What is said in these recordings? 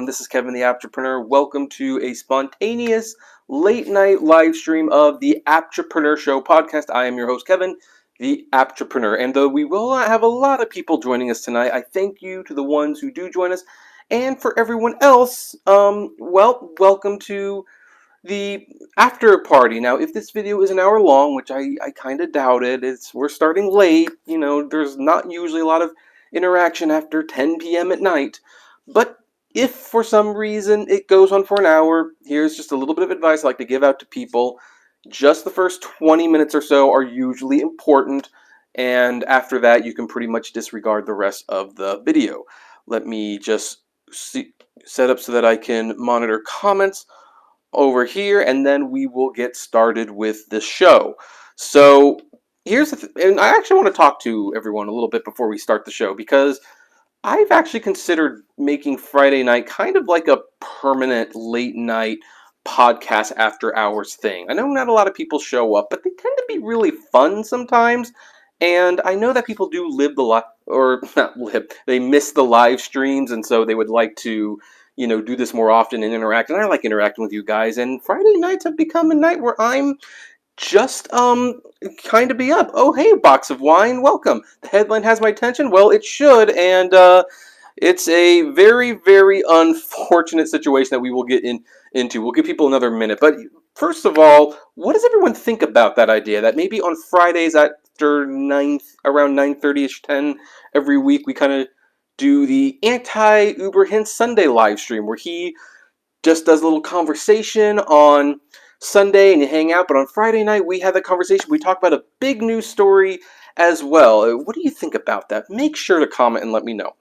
This is Kevin the Apptrepreneur. Welcome to a spontaneous late night live stream of the Apptrepreneur Show podcast. I am your host, Kevin the Apptrepreneur. And though we will not have a lot of people joining us tonight, I thank you to the ones who do join us. And for everyone else, welcome to the after party. Now, if this video is an hour long, which I kind of doubt it, we're starting late. You know, there's not usually a lot of interaction after 10 p.m. at night. But if for some reason it goes on for an hour, here's just a little bit of advice I like to give out to people. Just the first 20 minutes or so are usually important, and after that you can pretty much disregard the rest of the video. Let me just set up so that I can monitor comments over here, and then we will get started with the show. So here's and I actually want to talk to everyone a little bit before we start the show, because I've actually considered making Friday night kind of like a permanent late night podcast after hours thing. I know not a lot of people show up, but they tend to be really fun sometimes. And I know that people do live the life, or not live, they miss the live streams, and so they would like to, you know, do this more often and interact. And I like interacting with you guys. And Friday nights have become a night where I'm just kind of be up. Oh, hey, box of wine, welcome. The headline has my attention. Well, it should, and it's a very, very unfortunate situation that we will get into. We'll give people another minute. But first of all, what does everyone think about that idea that maybe on Fridays after around 9:30ish, 10 every week, we kind of do the anti-Uber Hint Sunday live stream where he just does a little conversation on Sunday and you hang out, but on Friday night we have the conversation. We talk about a big news story as well. What do you think about that? Make sure to comment and let me know.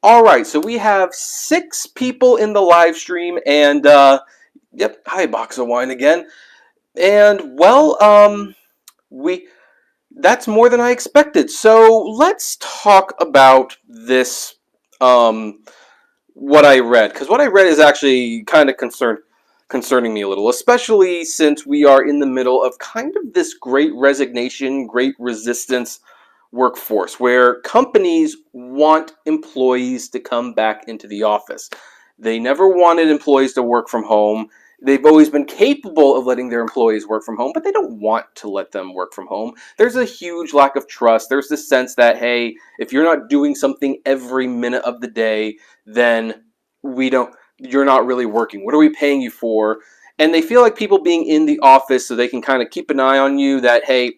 All right, so we have 6 people in the live stream, and yep, hi, box of wine again. And well, that's more than I expected. So let's talk about this. What I read, because what I read is actually kind of concerning me a little, especially since we are in the middle of kind of this great resignation, great resistance workforce, where companies want employees to come back into the office. They never wanted employees to work from home. They've always been capable of letting their employees work from home, but they don't want to let them work from home. There's a huge lack of trust. There's this sense that, hey, if you're not doing something every minute of the day, then you're not really working. What are we paying you for? And they feel like people being in the office so they can kind of keep an eye on you, that, hey,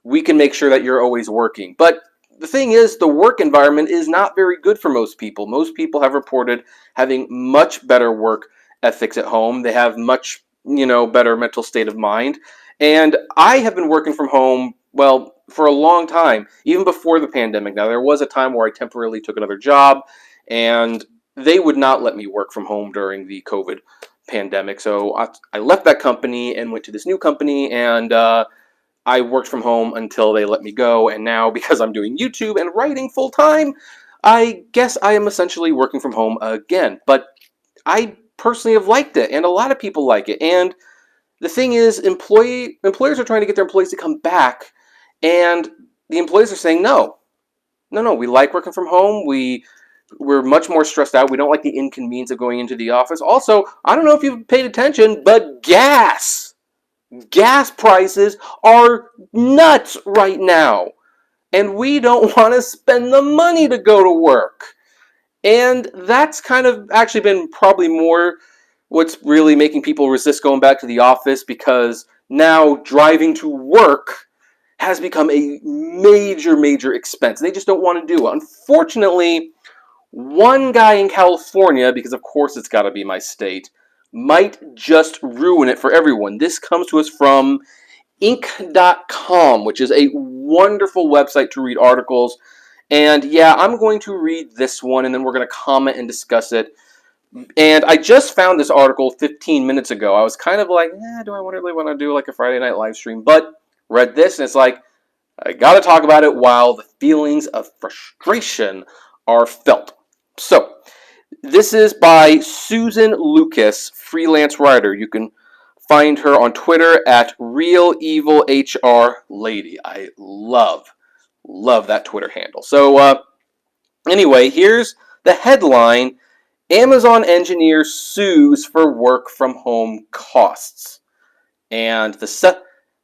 we can make sure that you're always working. But the thing is, the work environment is not very good for most people. Most people have reported having much better work ethics at home. They have much, better mental state of mind. And I have been working from home, well, for a long time, even before the pandemic. Now, there was a time where I temporarily took another job, and they would not let me work from home during the COVID pandemic. So I left that company and went to this new company, and I worked from home until they let me go. And now, because I'm doing YouTube and writing full time, I guess I am essentially working from home again. But I personally have liked it, and a lot of people like it. And the thing is, employers are trying to get their employees to come back, and the employees are saying no, we like working from home. We're much more stressed out. We don't like the inconvenience of going into the office. Also, I don't know if you've paid attention, but gas prices are nuts right now, and we don't want to spend the money to go to work. And that's kind of actually been probably more what's really making people resist going back to the office, because now driving to work has become a major, major expense. They just don't want to do it. Unfortunately, one guy in California, because of course it's got to be my state, might just ruin it for everyone. This comes to us from Inc.com, which is a wonderful website to read articles. And yeah, I'm going to read this one, and then we're going to comment and discuss it. And I just found this article 15 minutes ago. I was kind of like, do I really want to do like a Friday night live stream? But read this, and it's like, I got to talk about it while the feelings of frustration are felt. So, this is by Susan Lucas, freelance writer. You can find her on Twitter at RealEvilHRLady. I love that Twitter handle. So, anyway, here's the headline, Amazon engineer sues for work from home costs. And the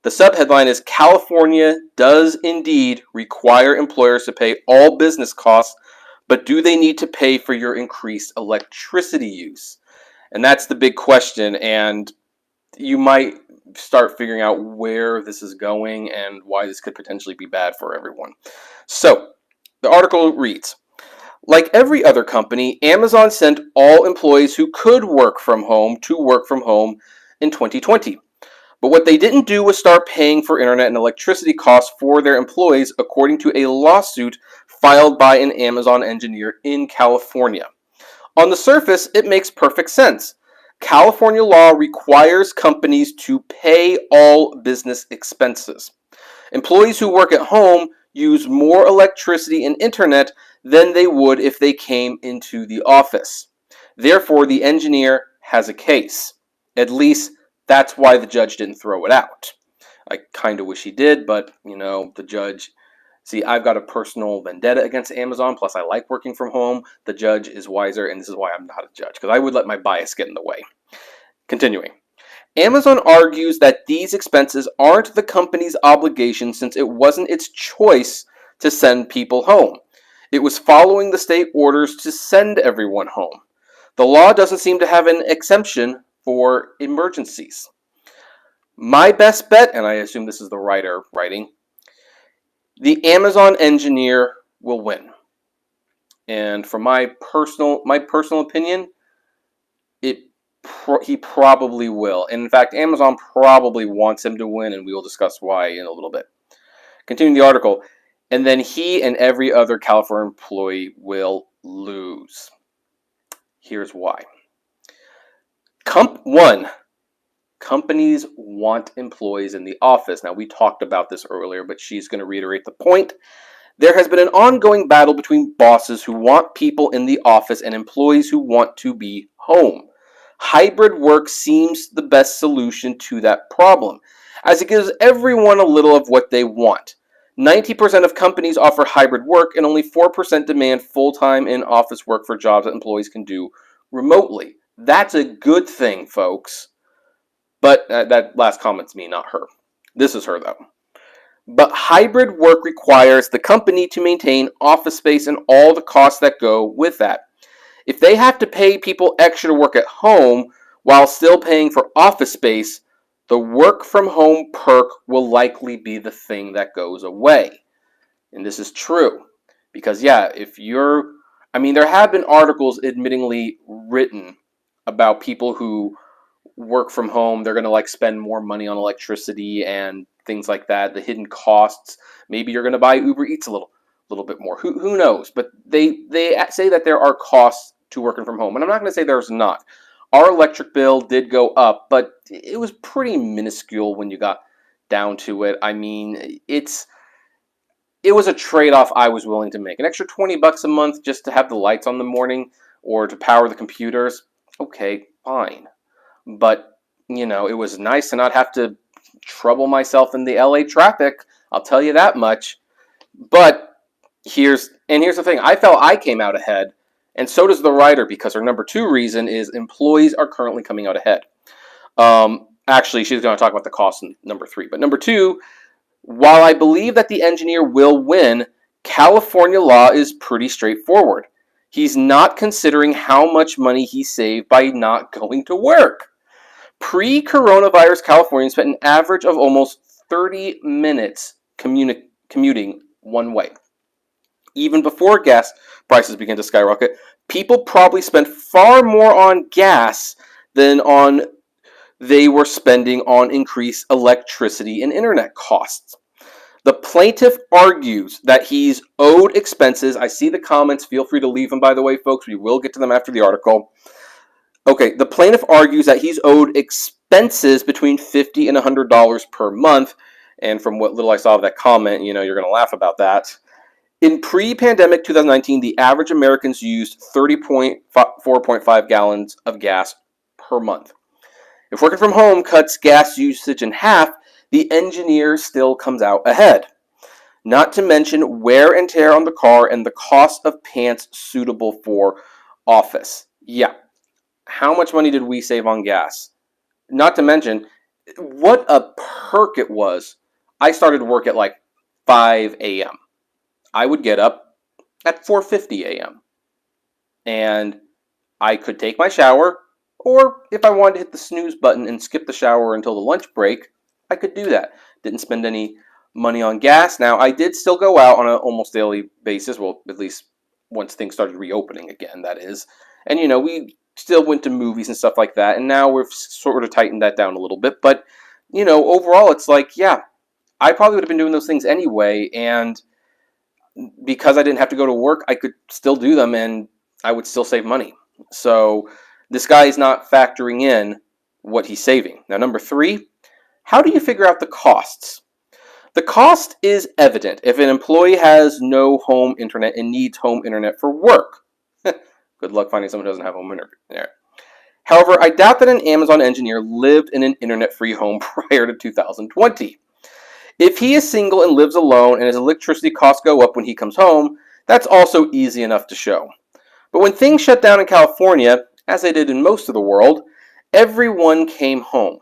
subheadline is California does indeed require employers to pay all business costs, but do they need to pay for your increased electricity use? And that's the big question, and you might start figuring out where this is going and why this could potentially be bad for everyone. So, the article reads, like every other company, Amazon sent all employees who could work from home to work from home in 2020. But what they didn't do was start paying for internet and electricity costs for their employees, according to a lawsuit filed by an Amazon engineer in California. On the surface, it makes perfect sense. California law requires companies to pay all business expenses. Employees who work at home use more electricity and internet than they would if they came into the office. Therefore, the engineer has a case. At least, that's why the judge didn't throw it out. I kind of wish he did, but, the judge... See, I've got a personal vendetta against Amazon, plus I like working from home. The judge is wiser, and this is why I'm not a judge, because I would let my bias get in the way. Continuing. Amazon argues that these expenses aren't the company's obligation since it wasn't its choice to send people home. It was following the state orders to send everyone home. The law doesn't seem to have an exemption for emergencies. My best bet, and I assume this is the writer writing, the Amazon engineer will win. And from my personal opinion, he probably will. And in fact, Amazon probably wants him to win, and we will discuss why in a little bit. Continuing the article, and then he and every other California employee will lose. Here's why. One, companies want employees in the office. Now, we talked about this earlier, but she's going to reiterate the point. There has been an ongoing battle between bosses who want people in the office and employees who want to be home. Hybrid work seems the best solution to that problem, as it gives everyone a little of what they want. 90% of companies offer hybrid work, and only 4% demand full-time in-office work for jobs that employees can do remotely. That's a good thing, folks. But that last comment's me, not her. This is her, though. But hybrid work requires the company to maintain office space and all the costs that go with that. If they have to pay people extra to work at home while still paying for office space, the work from home perk will likely be the thing that goes away. And this is true. Because, there have been articles admittingly written about people who work from home. They're going to spend more money on electricity and things like that, the hidden costs. Maybe you're going to buy Uber Eats a little bit more. Who knows? But they say that there are costs to working from home. And I'm not going to say there's not. Our electric bill did go up, but it was pretty minuscule when you got down to it. I mean, it was a trade-off I was willing to make. An extra $20 a month just to have the lights on in the morning or to power the computers. Okay, fine. But, it was nice to not have to trouble myself in the LA traffic. I'll tell you that much. But here's the thing. I felt I came out ahead, and so does the writer, because her number 2 reason is employees are currently coming out ahead. Actually, she's going to talk about the cost in number 3. But number 2, while I believe that the engineer will win, California law is pretty straightforward. He's not considering how much money he saved by not going to work. Pre-coronavirus, Californians spent an average of almost 30 minutes commuting one way. Even before gas prices began to skyrocket, people probably spent far more on gas than they were spending on increased electricity and internet costs. The plaintiff argues that he's owed expenses. I see the comments. Feel free to leave them, by the way, folks. We will get to them after the article. Okay, the plaintiff argues that he's owed expenses between $50 and $100 per month. And from what little I saw of that comment, you're going to laugh about that. In pre-pandemic 2019, the average Americans used 4.5 gallons of gas per month. If working from home cuts gas usage in half, the engineer still comes out ahead. Not to mention wear and tear on the car and the cost of pants suitable for office. Yeah. How much money did we save on gas? Not to mention, what a perk it was. I started work at like 5 a.m. I would get up at 4:50 a.m. and I could take my shower, or if I wanted to hit the snooze button and skip the shower until the lunch break, I could do that. Didn't spend any money on gas. Now, I did still go out on an almost daily basis, well, at least once things started reopening again, that is. And, we still went to movies and stuff like that, and now we've sort of tightened that down a little bit. But, overall, it's like, yeah, I probably would have been doing those things anyway, and because I didn't have to go to work, I could still do them, and I would still save money. So this guy is not factoring in what he's saving. Now, number three, how do you figure out the costs? The cost is evident if an employee has no home internet and needs home internet for work. Good luck finding someone who doesn't have home internet. However, I doubt that an Amazon engineer lived in an internet-free home prior to 2020. If he is single and lives alone and his electricity costs go up when he comes home, that's also easy enough to show. But when things shut down in California, as they did in most of the world, everyone came home.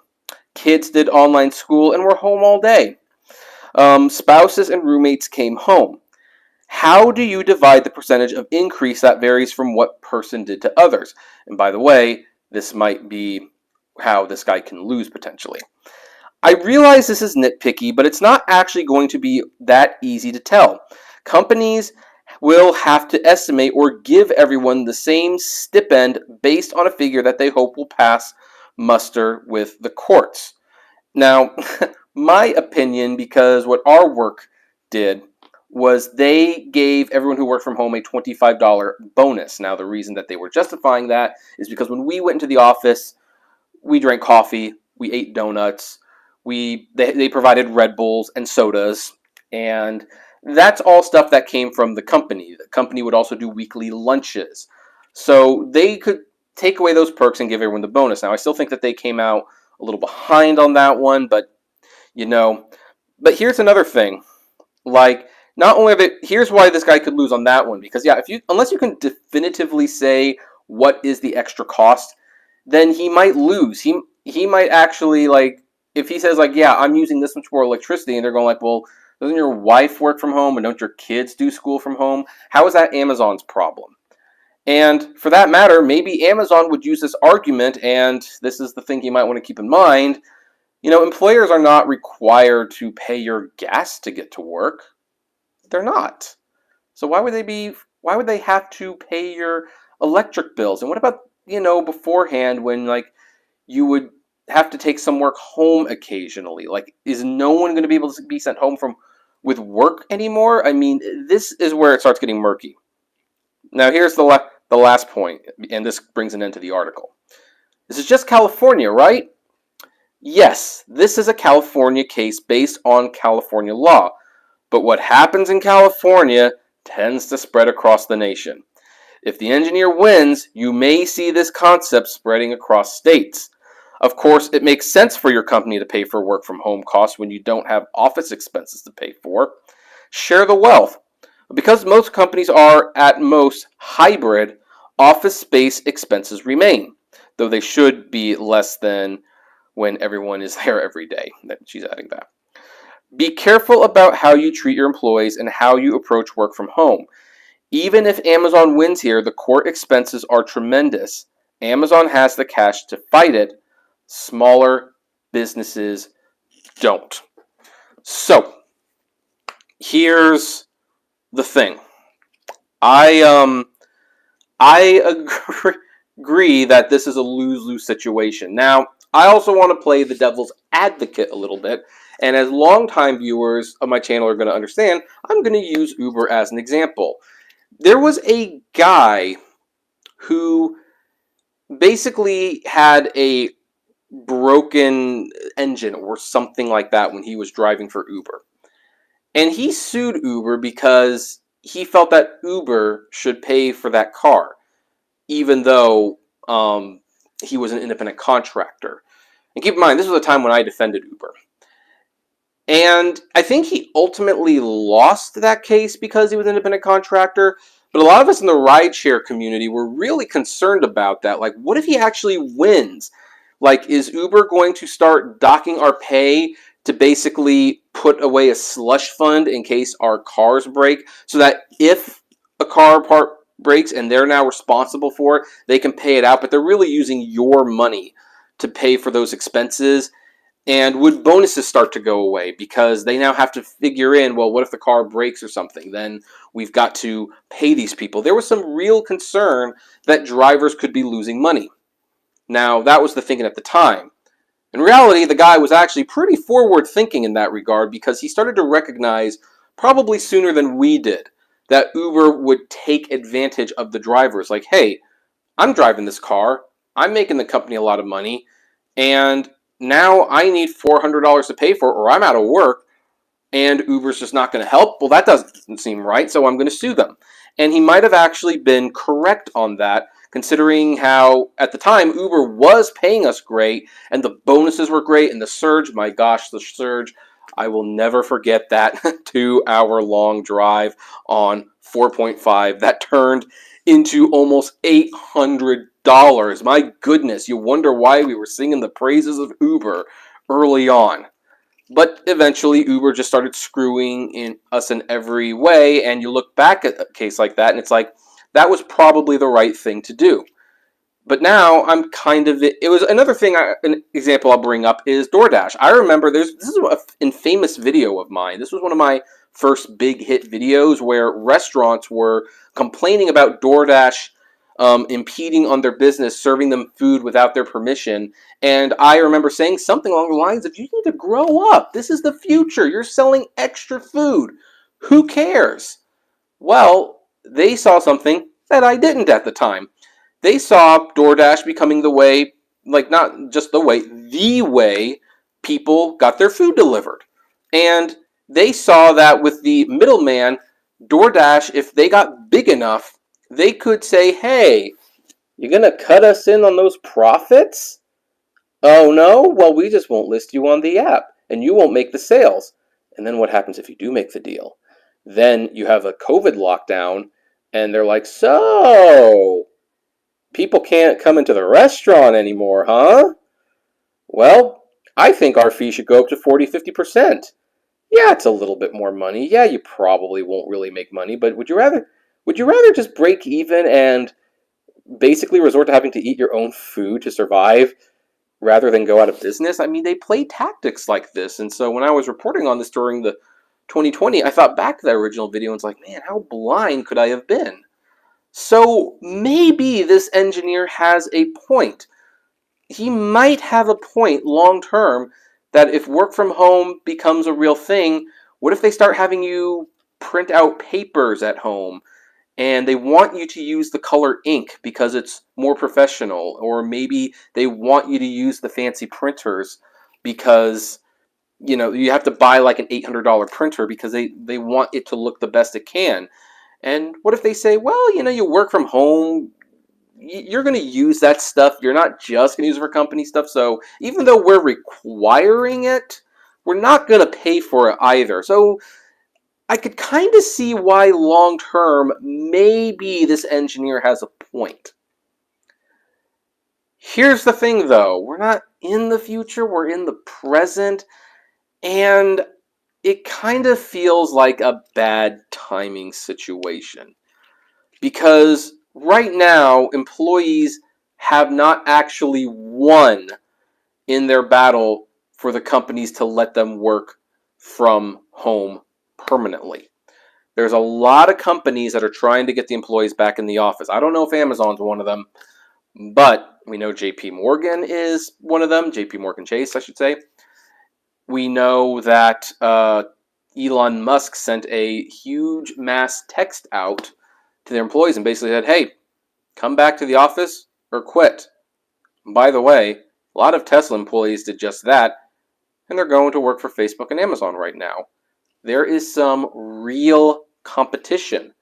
Kids did online school and were home all day. Spouses and roommates came home. How do you divide the percentage of increase that varies from what person did to others? And by the way, this might be how this guy can lose potentially. I realize this is nitpicky, but it's not actually going to be that easy to tell. Companies will have to estimate or give everyone the same stipend based on a figure that they hope will pass muster with the courts. Now, my opinion, because what our work did was they gave everyone who worked from home a $25 bonus. Now, the reason that they were justifying that is because when we went into the office, we drank coffee, we ate donuts, they provided Red Bulls and sodas, and that's all stuff that came from the company. The company would also do weekly lunches. So they could take away those perks and give everyone the bonus. Now, I still think that they came out a little behind on that one, but but here's another thing. Like, not only here's why this guy could lose on that one, because yeah, unless you can definitively say what is the extra cost, then he might lose. He might actually, like, if he says, like, yeah, I'm using this much more electricity, and they're going like, well, doesn't your wife work from home, and don't your kids do school from home? How is that Amazon's problem? And for that matter, maybe Amazon would use this argument, and this is the thing you might want to keep in mind. Employers are not required to pay your gas to get to work. They're not. So why would they have to pay your electric bills? And what about, beforehand when, like, you would have to take some work home occasionally? Like, is no one going to be able to be sent home with work anymore? I mean, this is where it starts getting murky. Now, here's the last point, and this brings an end to the article. This is just California, right? Yes, this is a California case based on California law. But what happens in California tends to spread across the nation. If the engineer wins, you may see this concept spreading across states. Of course, it makes sense for your company to pay for work from home costs when you don't have office expenses to pay for. Share the wealth. Because most companies are, at most, hybrid, office space expenses remain, though they should be less than when everyone is there every day. She's adding that. Be careful about how you treat your employees and how you approach work from home. Even if Amazon wins here, the court expenses are tremendous. Amazon has the cash to fight it. Smaller businesses don't. So, here's the thing. I agree that this is a lose-lose situation. Now, I also want to play the devil's advocate a little bit, and as longtime viewers of my channel are going to understand, I'm going to use Uber as an example. There was a guy who basically had a broken engine or something like that when he was driving for Uber. And he sued Uber because he felt that Uber should pay for that car, even though he was an independent contractor. And keep in mind, this was a time when I defended Uber. And I think he ultimately lost that case because he was an independent contractor. But a lot of us in the rideshare community were really concerned about that. Like, what if he actually wins? Like, is Uber going to start docking our pay to basically put away a slush fund in case our cars break, so that if a car part breaks and they're now responsible for it, they can pay it out, but they're really using your money to pay for those expenses? And would bonuses start to go away because they now have to figure in, well, what if the car breaks or something? Then we've got to pay these people. There was some real concern that drivers could be losing money. Now, that was the thinking at the time. In reality, the guy was actually pretty forward thinking in that regard because he started to recognize, probably sooner than we did, that Uber would take advantage of the drivers. Like, hey, I'm driving this car, I'm making the company a lot of money, and now I need $400 to pay for it, or I'm out of work, and Uber's just not going to help. Well, that doesn't seem right, so I'm going to sue them. And he might have actually been correct on that, considering how, at the time, Uber was paying us great, and the bonuses were great, and the surge, my gosh, the surge, I will never forget that 2-hour-long drive on 4.5 that turned into almost $800. My goodness, you wonder why we were singing the praises of Uber early on. But eventually, Uber just started screwing in us in every way, and you look back at a case like that, and it's like, that was probably the right thing to do. But now I'm kind of it was another thing. An example I'll bring up is DoorDash. I remember this is an infamous video of mine. This was one of my first big hit videos where restaurants were complaining about DoorDash impeding on their business, serving them food without their permission. And I remember saying something along the lines of, "You need to grow up. This is the future. You're selling extra food. Who cares?" Well, they saw something that I didn't at the time. They saw DoorDash becoming the way, like not just the way people got their food delivered. And they saw that with the middleman, DoorDash, if they got big enough, they could say, hey, you gonna cut us in on those profits? Oh no? Well, we just won't list you on the app, and you won't make the sales. And then what happens if you do make the deal? Then you have a COVID lockdown, and they're like, so people can't come into the restaurant anymore, huh? Well, I think our fee should go up to 40-50%. Yeah, it's a little bit more money. Yeah, you probably won't really make money, but would you rather just break even and basically resort to having to eat your own food to survive rather than go out of business? I mean, they play tactics like this. And so when I was reporting on this during the 2020, I thought back to that original video and was like, man, how blind could I have been? So maybe this engineer has a point. He might have a point long term that if work from home becomes a real thing, what if they start having you print out papers at home and they want you to use the color ink because it's more professional, or maybe they want you to use the fancy printers because you have to buy like an $800 printer because they want it to look the best it can. And what if they say, well, you work from home, you're going to use that stuff. You're not just going to use it for company stuff. So even though we're requiring it, we're not going to pay for it either. So I could kind of see why long term, maybe this engineer has a point. Here's the thing though, we're not in the future, we're in the present, and it kind of feels like a bad timing situation. Because right now, employees have not actually won in their battle for the companies to let them work from home permanently. There's a lot of companies that are trying to get the employees back in the office. I don't know if Amazon's one of them, but we know JP Morgan is one of them, JP Morgan Chase, I should say. We know that Elon Musk sent a huge mass text out to their employees and basically said, hey, come back to the office or quit. And by the way, a lot of Tesla employees did just that, and they're going to work for Facebook and Amazon right now. There is some real competition.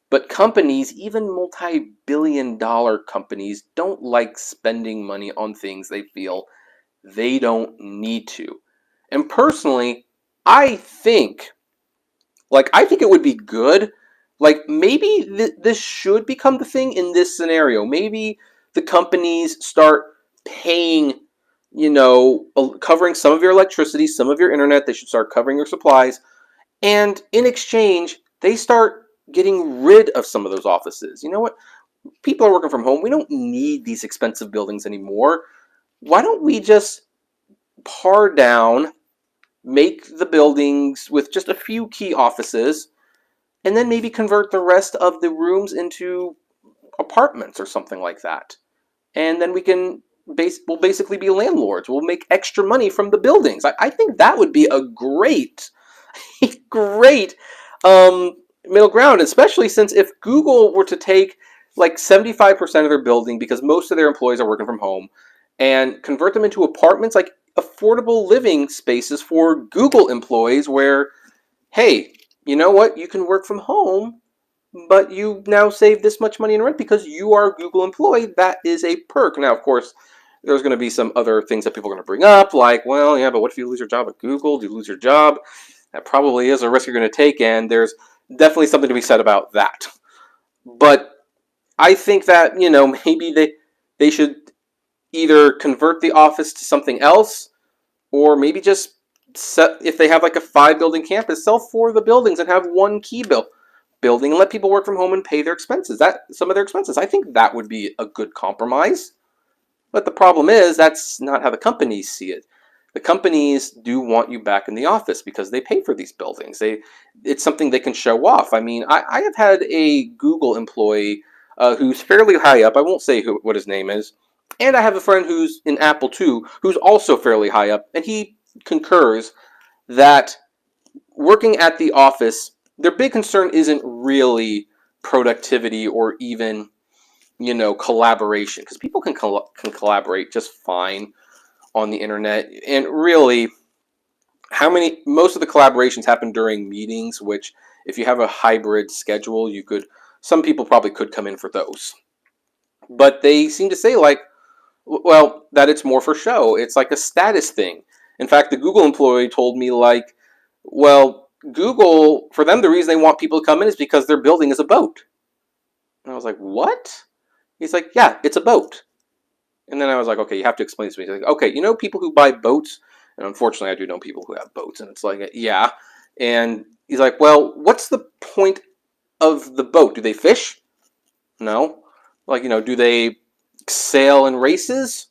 But companies, even multi-billion-dollar companies, don't like spending money on things they feel they don't need to. And personally, I think, I think it would be good. Maybe this should become the thing in this scenario. Maybe the companies start paying, covering some of your electricity, some of your internet. They should start covering your supplies. And in exchange, they start getting rid of some of those offices. You know what? People are working from home. We don't need these expensive buildings anymore. Why don't we just par down, make the buildings with just a few key offices, and then maybe convert the rest of the rooms into apartments or something like that. And then we'll basically be landlords. We'll make extra money from the buildings. I think that would be a great, great middle ground, especially since if Google were to take 75% of their building, because most of their employees are working from home, and convert them into apartments, like affordable living spaces for Google employees where, hey, you know what? You can work from home, but you now save this much money in rent because you are a Google employee. That is a perk. Now, of course, there's going to be some other things that people are going to bring up, like, well, yeah, but what if you lose your job at Google? Do you lose your job? That probably is a risk you're going to take, and there's definitely something to be said about that. But I think that, maybe they should either convert the office to something else, or maybe just if they have a 5-building campus, sell 4 of the buildings and have one key building and let people work from home and pay some of their expenses. I think that would be a good compromise. But the problem is that's not how the companies see it. The companies do want you back in the office because they pay for these buildings. It's something they can show off. I mean, I have had a Google employee who's fairly high up. I won't say what his name is. And I have a friend who's in Apple too, who's also fairly high up, and he concurs that working at the office, their big concern isn't really productivity or even, collaboration, because people can collaborate just fine on the internet. And really, most of the collaborations happen during meetings, which if you have a hybrid schedule, some people probably could come in for those. But they seem to say well, that it's more for show. It's like a status thing. In fact, the Google employee told me well, Google, for them, the reason they want people to come in is because their building is a boat. And I was like, what? He's like, yeah, it's a boat. And then I was like, okay, you have to explain this to me. He's like, okay, people who buy boats, and unfortunately I do know people who have boats, and it's like, yeah. And he's like, well, what's the point of the boat? Do they fish? No. Do they sail in races?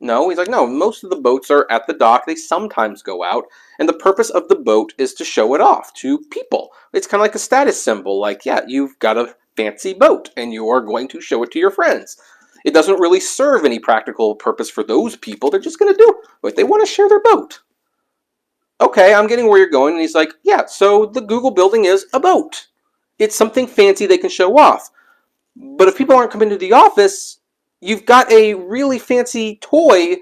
No. He's like, no, most of the boats are at the dock. They sometimes go out. And the purpose of the boat is to show it off to people. It's kind of like a status symbol. Yeah, you've got a fancy boat and you are going to show it to your friends. It doesn't really serve any practical purpose for those people. They're just going to do it. They want to share their boat. Okay, I'm getting where you're going. And he's like, yeah, so the Google building is a boat. It's something fancy they can show off. But if people aren't coming to the office, you've got a really fancy toy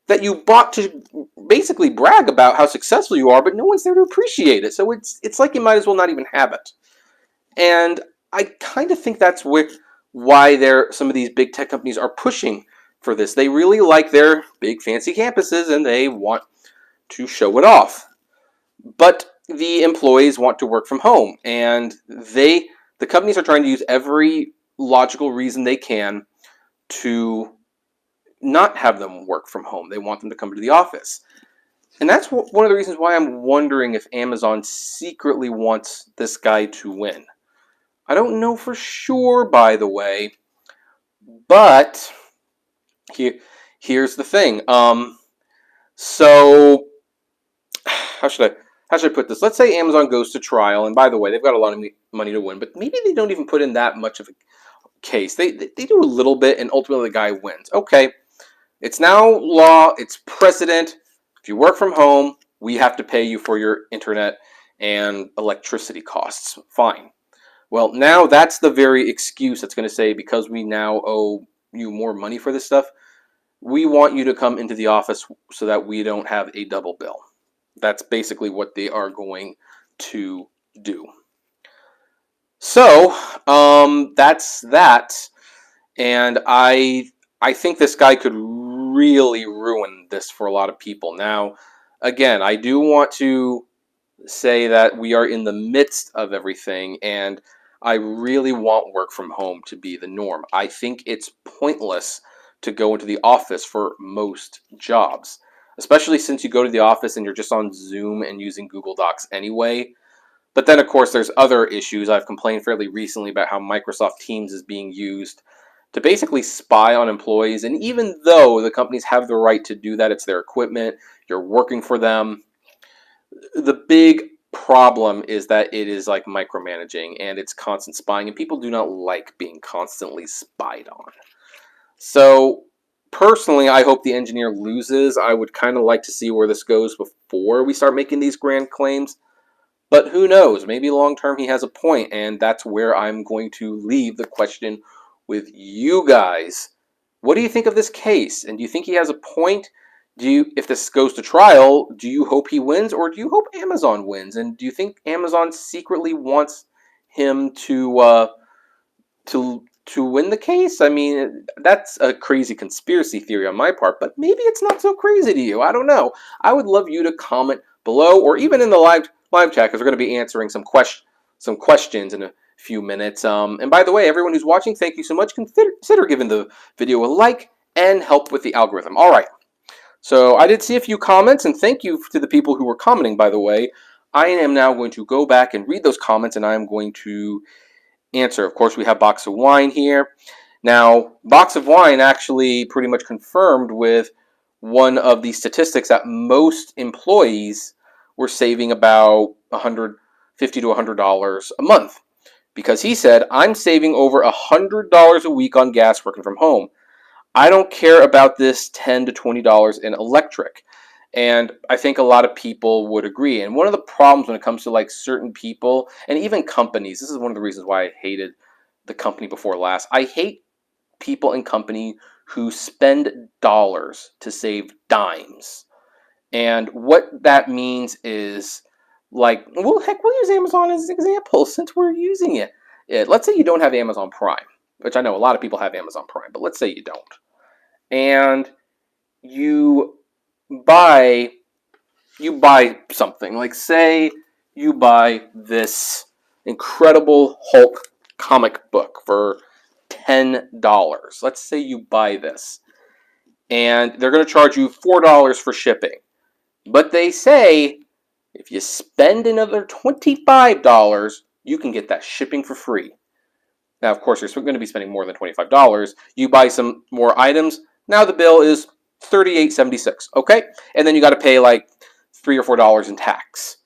that you bought to basically brag about how successful you are, but no one's there to appreciate it. So it's like you might as well not even have it. And I kind of think that's why some of these big tech companies are pushing for this. They really like their big fancy campuses and they want to show it off. But the employees want to work from home, and the companies are trying to use every logical reason they can to not have them work from home. They want them to come to the office. And that's one of the reasons why I'm wondering if Amazon secretly wants this guy to win. I don't know for sure, by the way, but here's the thing. So how should I put this? Let's say Amazon goes to trial, and by the way, they've got a lot of money to win, but maybe they don't even put in that much of a case. They do a little bit, and ultimately the guy wins. Okay, it's now law. It's precedent. If you work from home, we have to pay you for your internet and electricity costs. Fine. Well, now that's the very excuse that's going to say, because we now owe you more money for this stuff, we want you to come into the office so that we don't have a double bill. That's basically what they are going to do. So, that's that. And I think this guy could really ruin this for a lot of people. Now, again, I do want to say that we are in the midst of everything, and I really want work from home to be the norm. I think it's pointless to go into the office for most jobs, especially since you go to the office and you're just on Zoom and using Google Docs anyway. But then, of course, there's other issues. I've complained fairly recently about how Microsoft Teams is being used to basically spy on employees. And even though the companies have the right to do that, it's their equipment, you're working for them, the big problem is that it is like micromanaging and it's constant spying, and people do not like being constantly spied on. So, personally, I hope the engineer loses. I would kind of like to see where this goes before we start making these grand claims. But who knows? Maybe long term he has a point, and that's where I'm going to leave the question with you guys. What do you think of this case? And do you think he has a point? If this goes to trial, do you hope he wins, or do you hope Amazon wins? And do you think Amazon secretly wants him to win the case? I mean, that's a crazy conspiracy theory on my part, but maybe it's not so crazy to you. I don't know. I would love you to comment below, or even in the live chat, because we're going to be answering some questions in a few minutes. And by the way, everyone who's watching, thank you so much. Consider giving the video a like and help with the algorithm. All right. So I did see a few comments, and thank you to the people who were commenting, by the way. I am now going to go back and read those comments, and I am going to answer. Of course, we have Box of Wine here. Now, Box of Wine actually pretty much confirmed with one of the statistics that most employees were saving about $150 to $100 a month, because he said, I'm saving over $100 a week on gas working from home. I don't care about this $10 to $20 in electric. And I think a lot of people would agree. And one of the problems when it comes to like certain people and even companies, this is one of the reasons why I hated the company before last. I hate people in company who spend dollars to save dimes. And what that means is, like, well, heck, we'll use Amazon as an example since we're using it. Let's say you don't have Amazon Prime, which I know a lot of people have Amazon Prime, but let's say you don't. And you buy something. Like, say you buy this Incredible Hulk comic book for $10. Let's say you buy this. And they're going to charge you $4 for shipping. But they say if you spend another $25, you can get that shipping for free. Now, of course, you're going to be spending more than $25. You buy some more items. Now the bill is $38.76. Okay? And then you got to pay like $3 or $4 in tax.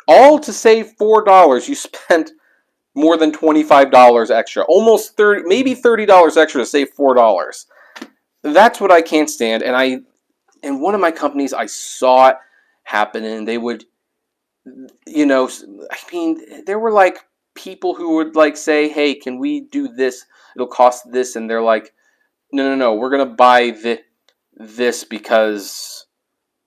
All to save $4, you spent more than $25 extra. Almost $30, maybe $30 extra to save $4. That's what I can't stand. And in one of my companies, I saw it happen, and they would, I mean, there were like people who would like say, hey, can we do this? It'll cost this. And they're like, no, we're going to buy this because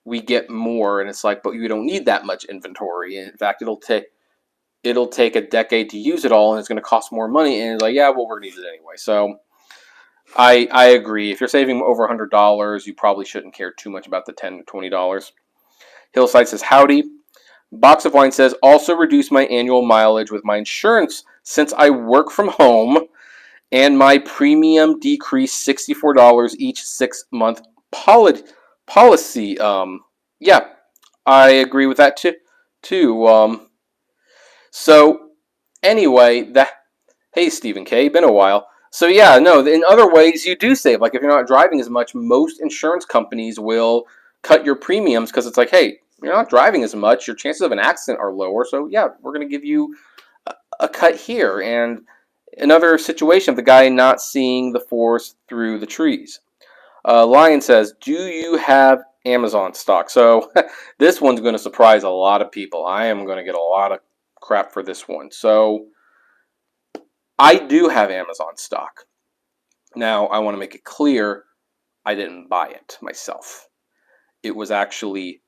we get more. And it's like, but you don't need that much inventory. And in fact, it'll take a decade to use it all, and it's going to cost more money. And it's like, yeah, well, we're going to use it anyway. So I agree. If you're saving over $100, you probably shouldn't care too much about the $10 to $20. Hillside says, howdy. Box of Wine says, also reduce my annual mileage with my insurance since I work from home, and my premium decreased $64 each 6-month policy. Yeah, I agree with that too. So anyway, hey, Stephen K, been a while. So yeah, no, in other ways you do save. Like if you're not driving as much, most insurance companies will cut your premiums because it's like, hey, you're not driving as much, your chances of an accident are lower. So yeah, we're going to give you a cut here. And another situation of the guy not seeing the forest through the trees. Lion says, do you have Amazon stock? So this one's going to surprise a lot of people. I am going to get a lot of crap for this one. So I do have Amazon stock. Now, I want to make it clear, I didn't buy it myself. It was actually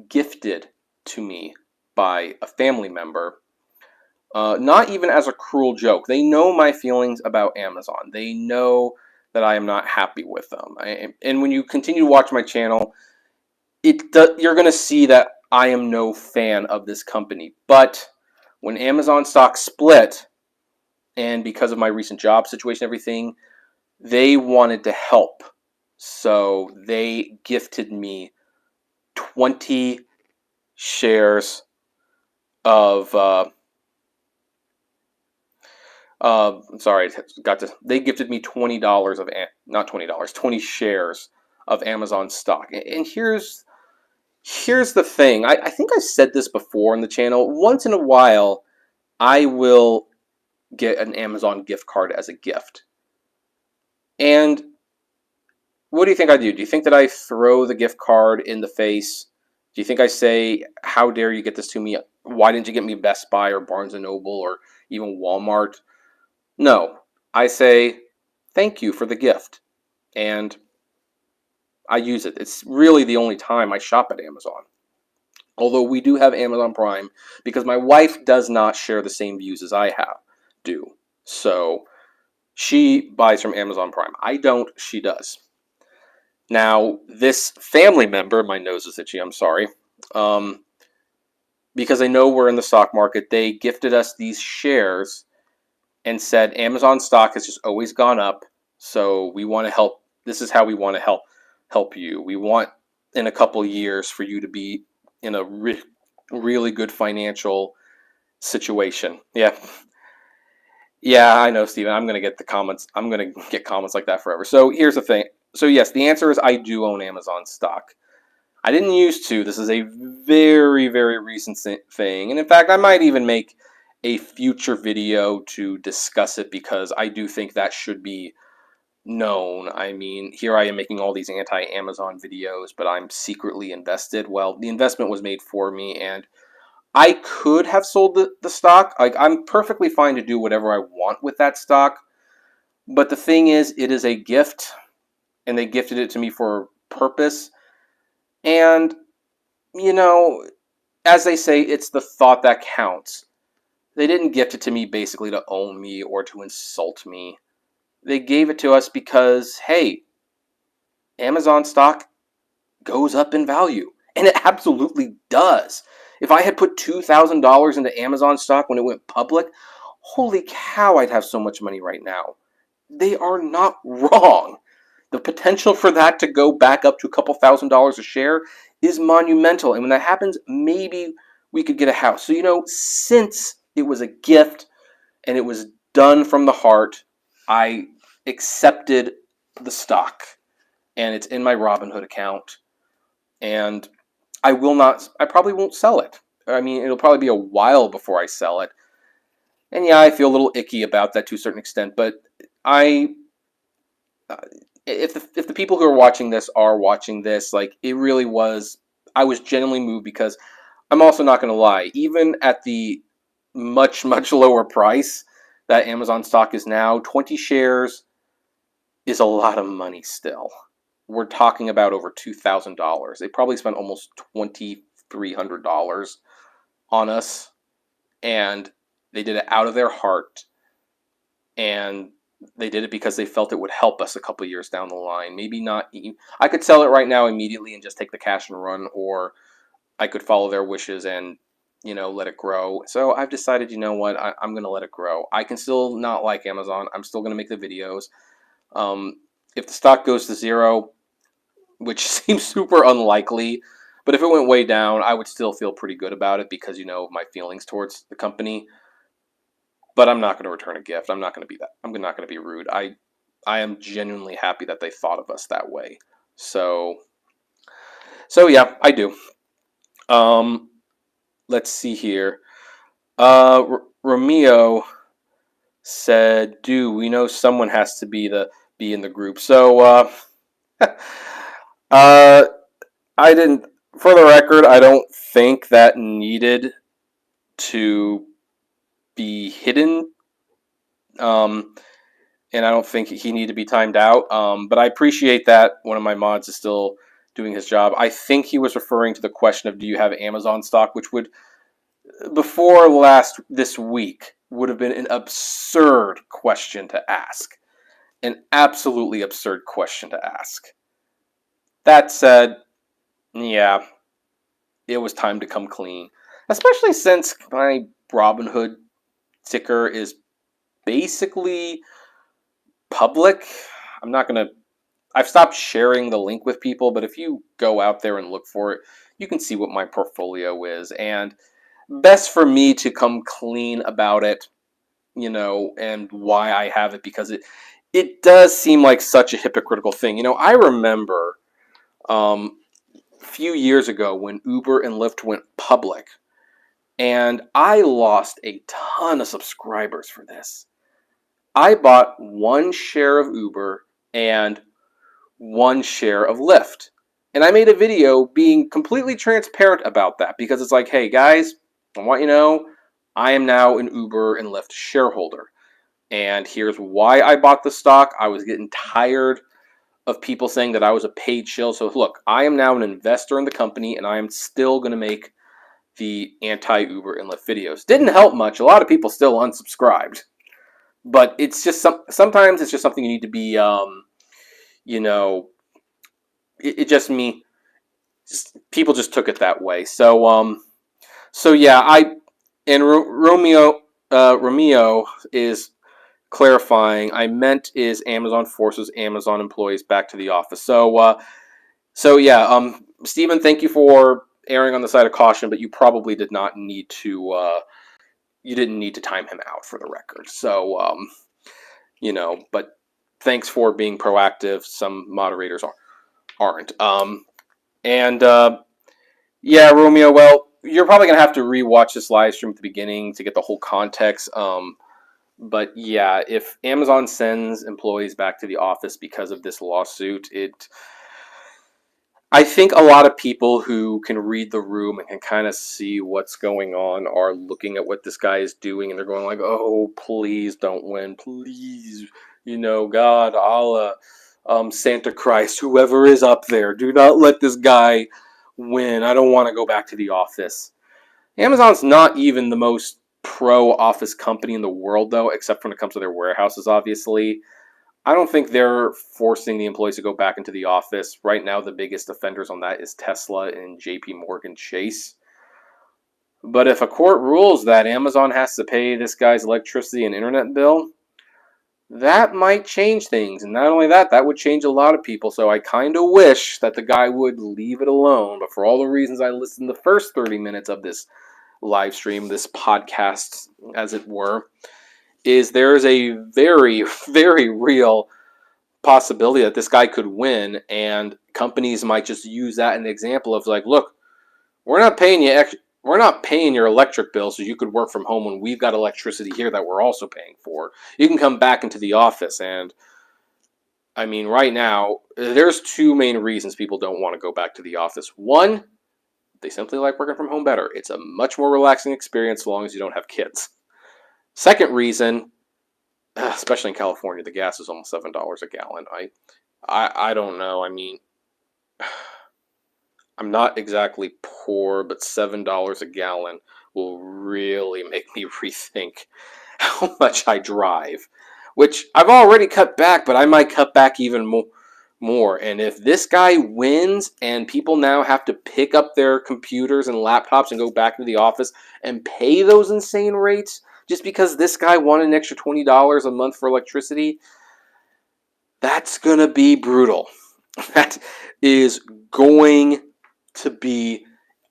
gifted to me by a family member, not even as a cruel joke. They know my feelings about Amazon. They know that I am not happy with them. And when you continue to watch my channel, you're going to see that I am no fan of this company. But when Amazon stock split, and because of my recent job situation, everything, they wanted to help. So they gifted me 20 shares of I'm sorry, they gifted me $20 of, not $20, 20 shares of Amazon stock. And here's the thing. I think I've said this before on the channel. Once in a while, I will get an Amazon gift card as a gift. And what do you think I do? Do you think that I throw the gift card in the face? Do you think I say, how dare you get this to me? Why didn't you get me Best Buy or Barnes & Noble or even Walmart? No. I say, thank you for the gift. And I use it. It's really the only time I shop at Amazon. Although we do have Amazon Prime, because my wife does not share the same views as I do. So she buys from Amazon Prime. I don't, she does. Now, this family member, my nose is itchy, I'm sorry, because I know we're in the stock market, they gifted us these shares and said Amazon stock has just always gone up, so we want to help. This is how we want to help you. We want in a couple years for you to be in a really good financial situation. Yeah, I know, Steven. I'm going to get the comments. I'm going to get comments like that forever. So here's the thing. So yes, the answer is I do own Amazon stock. I didn't used to. This is a very, very recent thing. And in fact, I might even make a future video to discuss it because I do think that should be known. I mean, here I am making all these anti-Amazon videos, but I'm secretly invested. Well, the investment was made for me, and I could have sold the stock. Like, I'm perfectly fine to do whatever I want with that stock. But the thing is, it is a gift, and they gifted it to me for a purpose. And, you know, as they say, it's the thought that counts. They didn't gift it to me basically to own me or to insult me. They gave it to us because, hey, Amazon stock goes up in value. And it absolutely does. If I had put $2,000 into Amazon stock when it went public, holy cow, I'd have so much money right now. They are not wrong. The potential for that to go back up to a couple $1,000s a share is monumental. And when that happens, maybe we could get a house. So, since it was a gift and it was done from the heart, I accepted the stock. And it's in my Robinhood account. And I probably won't sell it. I mean, it'll probably be a while before I sell it. And yeah, I feel a little icky about that to a certain extent. But if the people who are watching this, like, it really was, I was genuinely moved because I'm also not going to lie, even at the much, much lower price that Amazon stock is now, 20 shares is a lot of money still. We're talking about over $2,000. They probably spent almost $2,300 on us, and they did it out of their heart, and they did it because they felt it would help us a couple years down the line. Maybe not. I could sell it right now immediately and just take the cash and run, or I could follow their wishes and, let it grow. So I've decided, you know what, I'm going to let it grow. I can still not like Amazon. I'm still going to make the videos. If the stock goes to zero, which seems super unlikely, but if it went way down, I would still feel pretty good about it because, of my feelings towards the company. But I'm not going to return a gift. I'm not going to be that. I'm not going to be rude. I am genuinely happy that they thought of us that way. So yeah, I do. Let's see here. Romeo said, we know someone has to be in the group. So I didn't. For the record, I don't think that needed to be hidden. And I don't think he needed to be timed out. But I appreciate that one of my mods is still doing his job. I think he was referring to the question of, do you have Amazon stock, which would, before this week, would have been an absurd question to ask. An absolutely absurd question to ask. That said, yeah, it was time to come clean, especially since my Robinhood ticker is basically public. I'm not going to, I've stopped sharing the link with people, but if you go out there and look for it, you can see what my portfolio is. And best for me to come clean about it, and why I have it, because it does seem like such a hypocritical thing. I remember a few years ago when Uber and Lyft went public, and I lost a ton of subscribers for this. I bought one share of Uber and one share of Lyft. And I made a video being completely transparent about that, because it's like, hey guys, I want you to know I am now an Uber and Lyft shareholder. And here's why I bought the stock. I was getting tired of people saying that I was a paid shill. So look, I am now an investor in the company, and I am still going to make the anti-Uber and Lyft videos. Didn't help much. A lot of people still unsubscribed. But it's just sometimes it's just something you need to be, it just me. People just took it that way. So yeah, Romeo is clarifying. I meant is Amazon forces Amazon employees back to the office. So yeah, Stephen, thank you for erring on the side of caution, but you probably did not need to. You didn't need to time him out, for the record. So but thanks for being proactive. Some moderators aren't. Yeah, Romeo. Well, you're probably gonna have to rewatch this live stream at the beginning to get the whole context. But yeah, if Amazon sends employees back to the office because of this lawsuit, I think a lot of people who can read the room and can kind of see what's going on are looking at what this guy is doing, and they're going like, "Oh, please don't win, please, God, Allah, Santa Christ, whoever is up there, do not let this guy win. I don't want to go back to the office." Amazon's not even the most pro-office company in the world, though, except when it comes to their warehouses, obviously. I don't think they're forcing the employees to go back into the office. Right now, the biggest offenders on that is Tesla and JP Morgan Chase. But if a court rules that Amazon has to pay this guy's electricity and internet bill, that might change things. And not only that, that would change a lot of people. So I kind of wish that the guy would leave it alone. But for all the reasons I listed in the first 30 minutes of this live stream, this podcast, as it were, is there is a very, very real possibility that this guy could win, and companies might just use that as an example of like, look, we're not paying your electric bill so you could work from home when we've got electricity here that we're also paying for. You can come back into the office. And I mean, right now, there's two main reasons people don't want to go back to the office. One, they simply like working from home better. It's a much more relaxing experience as long as you don't have kids. Second reason, especially in California, the gas is almost $7 a gallon. I don't know. I mean, I'm not exactly poor, but $7 a gallon will really make me rethink how much I drive, which I've already cut back, but I might cut back even more. And if this guy wins and people now have to pick up their computers and laptops and go back to the office and pay those insane rates just because this guy won an extra $20 a month for electricity, that's going to be brutal. That is going to be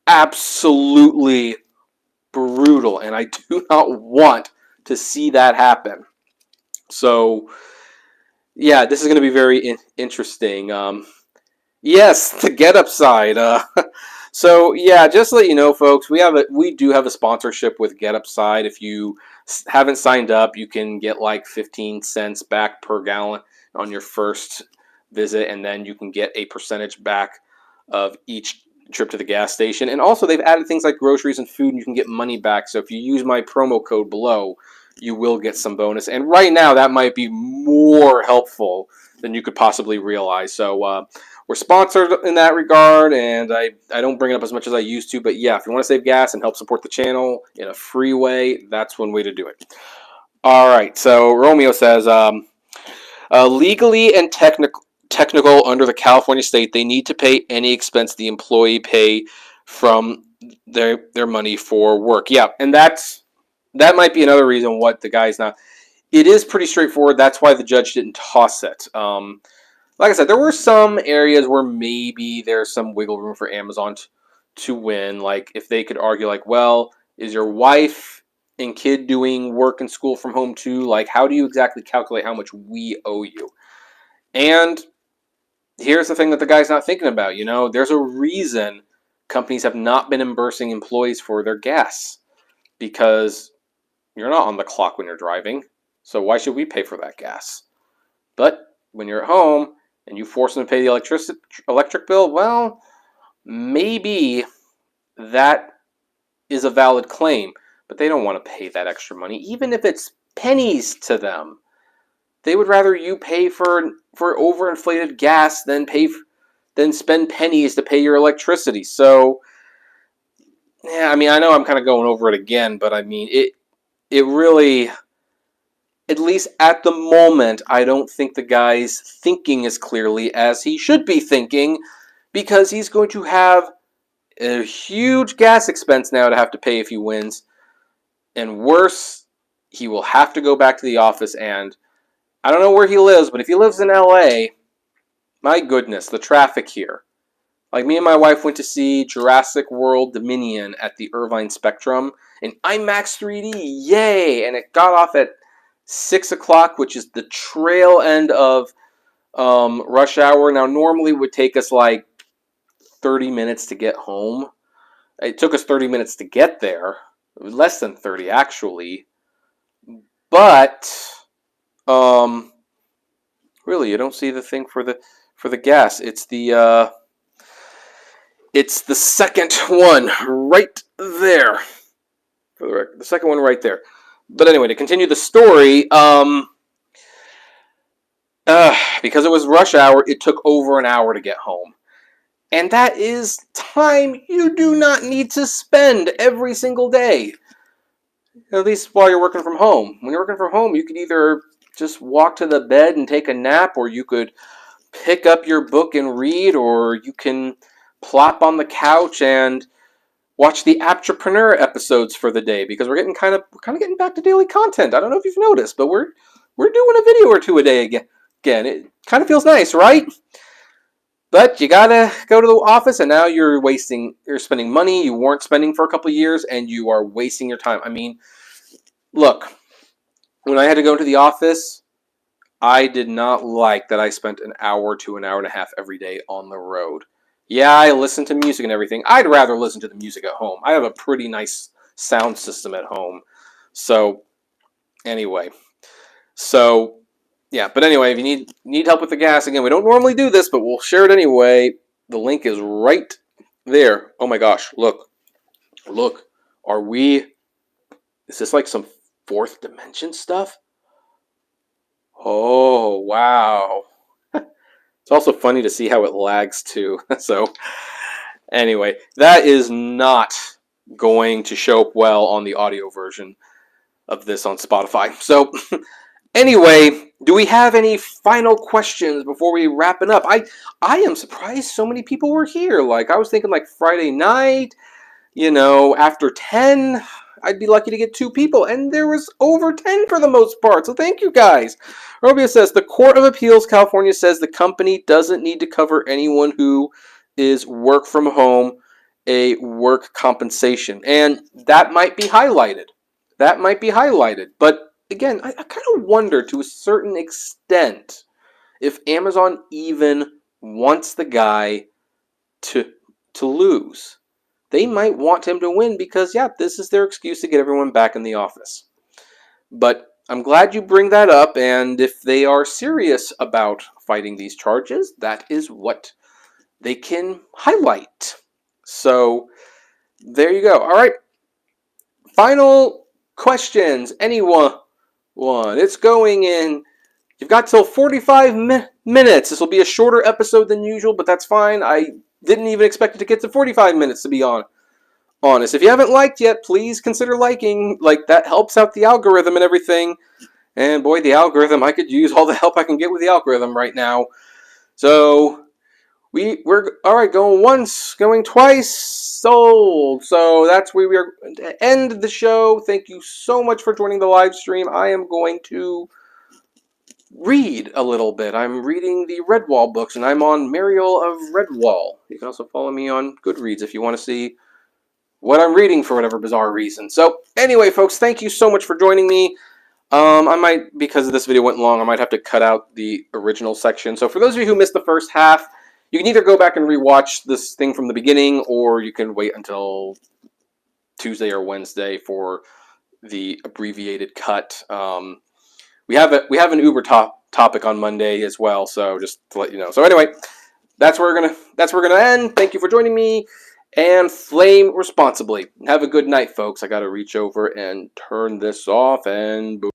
absolutely brutal, and I do not want to see that happen. So, yeah, this is going to be very interesting. Yes, the Get Up side. So yeah, just to let you know, folks, we do have a sponsorship with Get Up side. If you haven't signed up, you can get like 15 cents back per gallon on your first visit, and then you can get a percentage back of each trip to the gas station. And also, they've added things like groceries and food, and you can get money back. So if you use my promo code below, you will get some bonus. And right now, that might be more helpful than you could possibly realize. So we're sponsored in that regard, and I don't bring it up as much as I used to. But yeah, if you want to save gas and help support the channel in a free way, that's one way to do it. All right, so Romeo says, legally and technical under the California state, they need to pay any expense the employee pay from their money for work. Yeah, and that might be another reason what the guy's not. It is pretty straightforward. That's why the judge didn't toss it. Like I said, there were some areas where maybe there's some wiggle room for Amazon to win. Like if they could argue, like, well, is your wife and kid doing work and school from home too? Like, how do you exactly calculate how much we owe you? And here's the thing that the guy's not thinking about. There's a reason companies have not been reimbursing employees for their gas, because you're not on the clock when you're driving. So why should we pay for that gas? But when you're at home and you force them to pay the electric bill, well, maybe that is a valid claim, but they don't want to pay that extra money, even if it's pennies to them. They would rather you pay for overinflated gas than spend pennies to pay your electricity. So, yeah, I mean, I know I'm kind of going over it again, but I mean, it really, at least at the moment, I don't think the guy's thinking as clearly as he should be thinking, because he's going to have a huge gas expense now to have to pay if he wins. And worse, he will have to go back to the office, and I don't know where he lives, but if he lives in LA, my goodness, the traffic here. Like, me and my wife went to see Jurassic World Dominion at the Irvine Spectrum in IMAX 3D, yay! And it got off at 6 o'clock, which is the trail end of rush hour. Now, normally it would take us like 30 minutes to get home. It took us 30 minutes to get there. Less than 30, actually. But, really, you don't see the thing for the gas. It's the second one right there. For the record, the second one right there. But anyway, to continue the story, because it was rush hour, it took over an hour to get home. And that is time you do not need to spend every single day. At least while you're working from home. When you're working from home, you could either just walk to the bed and take a nap, or you could pick up your book and read, or you can plop on the couch and watch the Apptrepreneur episodes for the day, because we're kind of getting back to daily content. I don't know if you've noticed, but we're doing a video or two a day again. It kind of feels nice, right? But you gotta go to the office, and now you're spending money you weren't spending for a couple of years, and you are wasting your time. I mean, look, when I had to go to the office, I did not like that I spent an hour to an hour and a half every day on the road. Yeah, I listen to music and everything. I'd rather listen to the music at home. I have a pretty nice sound system at home. So, anyway. Yeah, but anyway, if you need help with the gas, again, we don't normally do this, but we'll share it anyway. The link is right there. Oh my gosh, look. Look, is this like some fourth dimension stuff? Oh, wow. It's also funny to see how it lags too. So, anyway, that is not going to show up well on the audio version of this on Spotify. So, anyway, do we have any final questions before we wrap it up? I am surprised so many people were here. Like, I was thinking like Friday night, after 10, I'd be lucky to get 2 people, and there was over 10 for the most part, so thank you guys. Robia says, the Court of Appeals California says the company doesn't need to cover anyone who is work from home a work compensation, and that might be highlighted. But again, I kind of wonder to a certain extent if Amazon even wants the guy to lose. They might want him to win because, yeah, this is their excuse to get everyone back in the office. But I'm glad you bring that up, and if they are serious about fighting these charges, that is what they can highlight. So, there you go. All right. Final questions. Anyone? It's going in. You've got till 45 minutes. This will be a shorter episode than usual, but that's fine. I didn't even expect it to get to 45 minutes, to be honest. If you haven't liked yet, please consider liking. Like, that helps out the algorithm and everything. And boy, the algorithm, I could use all the help I can get with the algorithm right now. So, We're all right. Going once, going twice. Sold. So that's where we are going to end the show. Thank you so much for joining the live stream. I am going to read a little bit. I'm reading the Redwall books, and I'm on Mariel of Redwall. You can also follow me on Goodreads if you want to see what I'm reading for whatever bizarre reason. So anyway, folks, thank you so much for joining me. I might, because this video went long, I might have to cut out the original section. So for those of you who missed the first half, you can either go back and rewatch this thing from the beginning, or you can wait until Tuesday or Wednesday for the abbreviated cut. We have an Uber topic on Monday as well, so just to let you know. So anyway, that's where we're gonna end. Thank you for joining me, and flame responsibly. Have a good night, folks. I gotta reach over and turn this off, and boom.